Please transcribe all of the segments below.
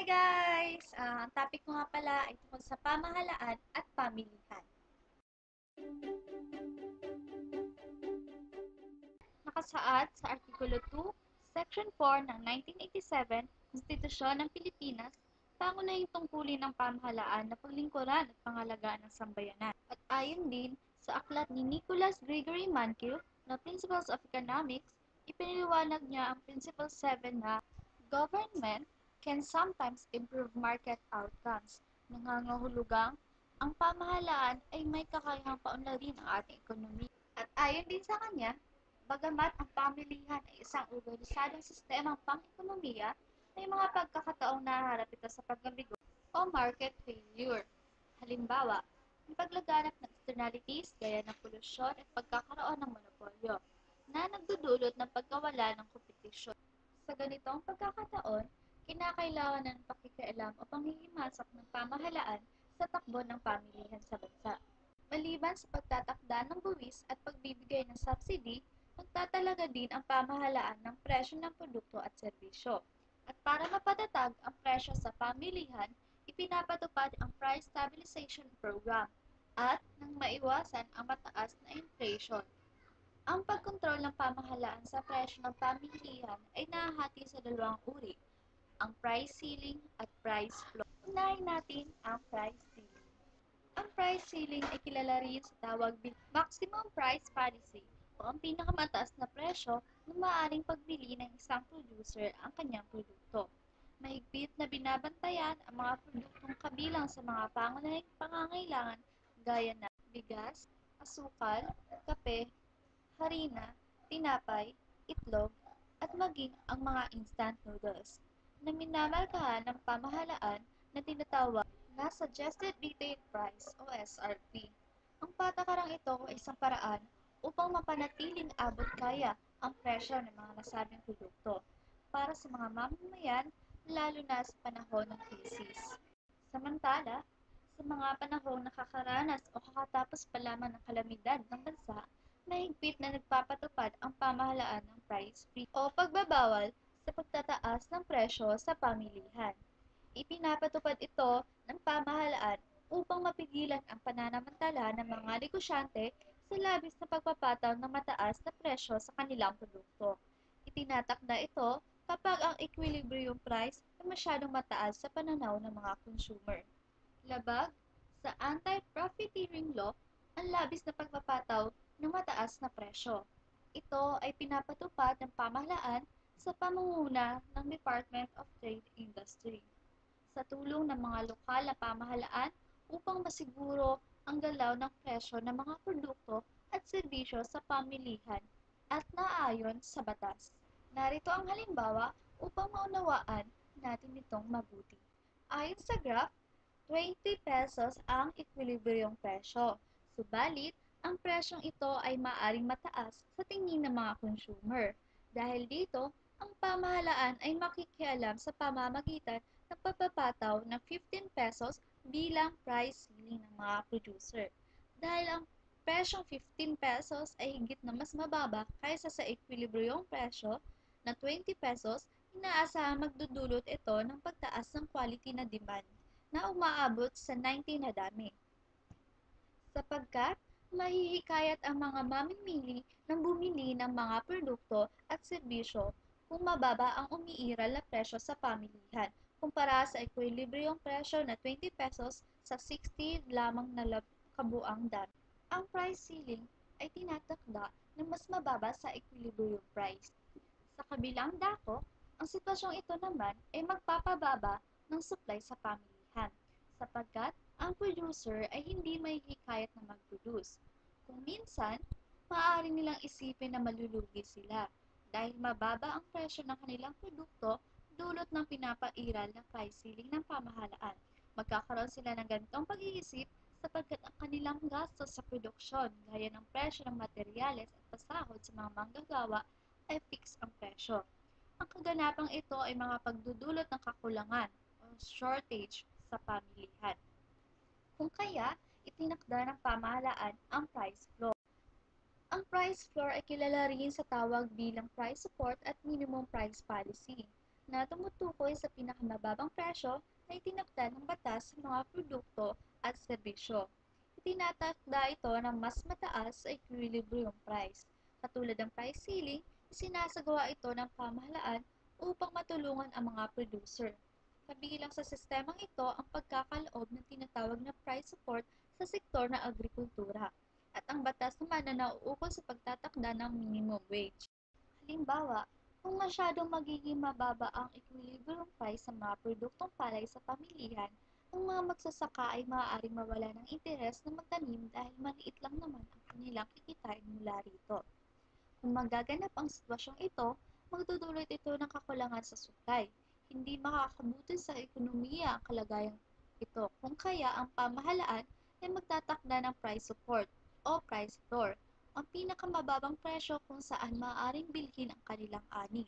Hi guys! Ang topic ko nga pala ay tungkol sa pamahalaan at pamilihan. Nakasaad sa Artikulo 2, Section 4 ng 1987 Konstitusyon ng Pilipinas, pangunahing tungkulin ng pamahalaan na paglingkuran at pangalagaan ng sambayanan. At ayon din sa aklat ni Nicholas Gregory Mankiw na Principles of Economics, ipiniliwanag niya ang Principle 7 na government can sometimes improve market outcomes. Nangangahulugang ang pamahalaan ay may kakayahang paunlarin ang ating ekonomiya. At ayon din sa kanya, bagamat ang pamilihan ay isang organisadong sistemang pang-ekonomiya, may mga pagkakataong nahaharap ito sa pagkabigo o market failure. Halimbawa, ang paglaganap ng externalities gaya ng polusyon at pagkakaroon ng monopolyo na nagdudulot ng pagkawala ng kompetisyon. Sa ganitong pagkakataon, kinakailangan ng pakikialam o panghihimasok ng pamahalaan sa takbo ng pamilihan sa bansa. Maliban sa pagtatakda ng buwis at pagbibigay ng subsidy, nagtatalaga din ang pamahalaan ng presyo ng produkto at serbisyo. At para mapatatag ang presyo sa pamilihan, ipinapatupad ang Price Stabilization Program at nang maiwasan ang mataas na inflation. Ang pagkontrol ng pamahalaan sa presyo ng pamilihan ay nahahati sa dalawang uri, ang price ceiling at price floor. Unahin natin ang price ceiling. Ang price ceiling ay kilala rin sa tawag bilang maximum price policy o ang pinakamataas na presyo na maaaring pagbili ng isang producer ang kanyang produkto. Mahigpit na binabantayan ang mga produktong kabilang sa mga pangunahing pangangailangan gaya ng bigas, asukal, kape, harina, tinapay, itlog, at maging ang mga instant noodles na minamarkahan ng pamahalaan na tinatawag na Suggested Retail Price o SRP. Ang patakarang ito ay isang paraan upang mapanatiling abot kaya ang presyo ng mga nasabing produkto para sa mga mamamayan lalo na sa panahon ng krisis. Samantala, sa mga panahong nakakaranas o kakatapos pa lamang ng kalamidad ng bansa, mahigpit na nagpapatupad ang pamahalaan ng price freeze o pagbabawal sa pagtataas ng presyo sa pamilihan. Ipinapatupad ito ng pamahalaan upang mapigilan ang pananamantala ng mga negosyante sa labis na pagpapataw ng mataas na presyo sa kanilang produkto. Itinatakda ito kapag ang equilibrium price ay masyadong mataas sa pananaw ng mga consumer. Labag sa anti-profiteering law ang labis na pagpapataw ng mataas na presyo. Ito ay pinapatupad ng pamahalaan sa pamumuno ng Department of Trade and Industry sa tulong ng mga lokal na pamahalaan upang masiguro ang galaw ng presyo ng mga produkto at serbisyo sa pamilihan at naaayon sa batas. Narito ang halimbawa upang maunawaan natin itong mabuti. Ayon sa graph, 20 pesos ang equilibrium presyo. Subalit, ang presyong ito ay maaring mataas sa tingin ng mga consumer. Dahil dito, ang pamahalaan ay makikialam sa pamamagitan ng pagpapataw ng 15 pesos bilang price ceiling ng mga producer. Dahil ang presyong 15 pesos ay higit na mas mababa kaysa sa equilibrium presyo na 20 pesos, inaasahang magdudulot ito ng pagtaas ng quality na demand na umaabot sa 90 na dami. Sapagkat mahihikayat ang mga mamimili ng bumili ng mga produkto at serbisyo kung mababa ang umiiral na presyo sa pamilihan kumpara sa equilibrium presyo na 20 pesos sa 60 lamang na kabuang dami. Ang price ceiling ay tinatakda na mas mababa sa equilibrium price. Sa kabilang dako, ang sitwasyong ito naman ay magpapababa ng supply sa pamilihan sapagkat ang producer ay hindi mahihikayat na mag-produce. Kung minsan, maaari nilang isipin na malulugi sila dahil mababa ang presyo ng kanilang produkto dulot ng pinapairal na price ceiling ng pamahalaan. Magkakaroon sila ng ganitong pag-iisip sapagkat ang kanilang gastos sa produksyon gaya ng presyo ng materyales at pasahod sa mga manggagawa ay fix ang presyo. Ang kaganapang ito ay mga pagdudulot ng kakulangan o shortage sa pamilihan. Kung kaya, itinakda ng pamahalaan ang price floor. Ang price floor ay kilala rin sa tawag bilang price support at minimum price policy. na tumutukoy sa pinakamababang presyo na itinakda ng batas sa mga produkto at serbisyo. Itinatakda ito ng mas mataas sa equilibrium price. Katulad ng price ceiling, isinasagawa ito ng pamahalaan upang matulungan ang mga producer. Kabilang sa sistemang ito ang pagkakaloob ng tinatawag na price support sa sektor ng agrikultura at ang batas naman na nauukol sa pagtatakda ng minimum wage. Halimbawa, kung masyadong magiging mababa ang equilibrium price sa mga produktong palay sa pamilihan, ang mga magsasaka ay maaaring mawala ng interes na magtanim dahil maliit lang naman ang kanilang kikitain mula rito. Kung magaganap ang sitwasyong ito, magdudulot ito ng kakulangan sa supply. Hindi makakabuti sa ekonomiya ang kalagayang ito kung kaya ang pamahalaan ay magtatakda ng price support o price floor, ang pinakamababang presyo kung saan maaaring bilhin ang kanilang ani.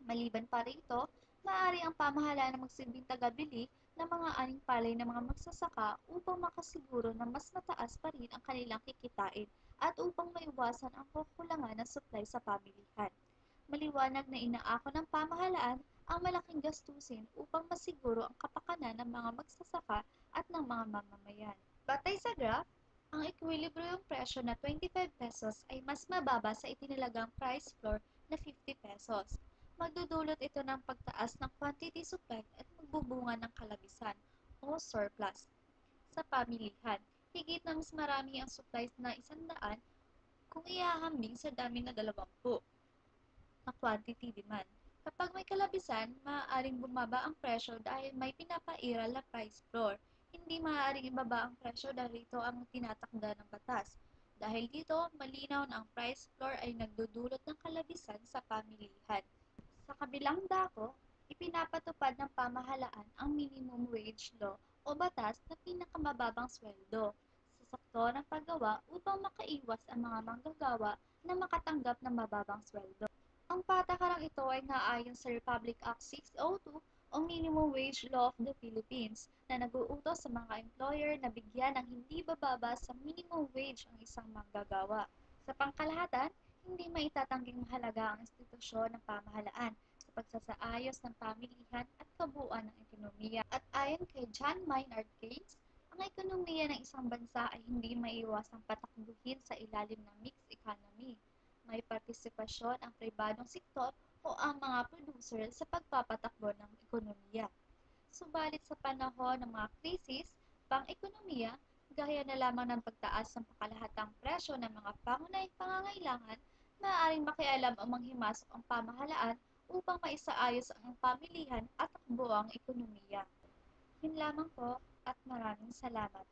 Maliban pa rito, maaari ang pamahalaan na magsilbing tagabili ng mga aning palay ng mga magsasaka upang makasiguro na mas mataas pa rin ang kanilang kikitain at upang maiwasan ang kakulangan ng supply sa pamilihan. Maliwanag na inaako ng pamahalaan ang malaking gastusin upang masiguro ang kapakanan ng mga magsasaka at ng mga mamamayan. Batay sa graph, ang equilibrium presyo na 25 pesos ay mas mababa sa itinalagang price floor na 50 pesos. Magdudulot ito ng pagtaas ng quantity supply at magbubunga ng kalabisan o surplus sa pamilihan. Higit na mas marami ang supplies na 100 kung ihahambing sa dami na 20 na quantity demand. Kapag may kalabisan, maaaring bumaba ang presyo dahil may pinapairal na price floor. Hindi maaaring ibaba ang presyo dahil ito ang tinatakda ng batas. Dahil dito, malinaw na ang price floor ay nagdudulot ng kalabisan sa pamilihan. Sa kabilang dako, ipinapatupad ng pamahalaan ang minimum wage law o batas na pinakamababang sweldo sa sektor ng paggawa upang makaiwas ang mga manggagawa na makatanggap ng mababang sweldo. Ang patakarang ito ay naayon sa Republic Act 602 o Minimum Wage Law of the Philippines na nag-uutos sa mga employer na bigyan ng hindi bababa sa minimum wage ang isang manggagawa. Sa pangkalahatan, hindi maitatangging mahalaga ang institusyon ng pamahalaan sa pagsasaayos ng pamilihan at kabuuan ng ekonomiya. At ayon kay John Maynard Keynes, ang ekonomiya ng isang bansa ay hindi maiiwasang patakbuhin sa ilalim ng mixed economy. May partisipasyon ang pribadong sektor o ang mga producer sa pagpapatakbo ng ekonomiya. Subalit sa panahon ng mga krisis, pang-ekonomiya, gaya na lamang ng pagtaas ng pakalahatang presyo ng mga pangunahing pangangailangan, maaaring makialam o manghimasok ang pamahalaan upang maisaayos ang pamilihan at takbo ang ekonomiya. Yun lamang po at maraming salamat.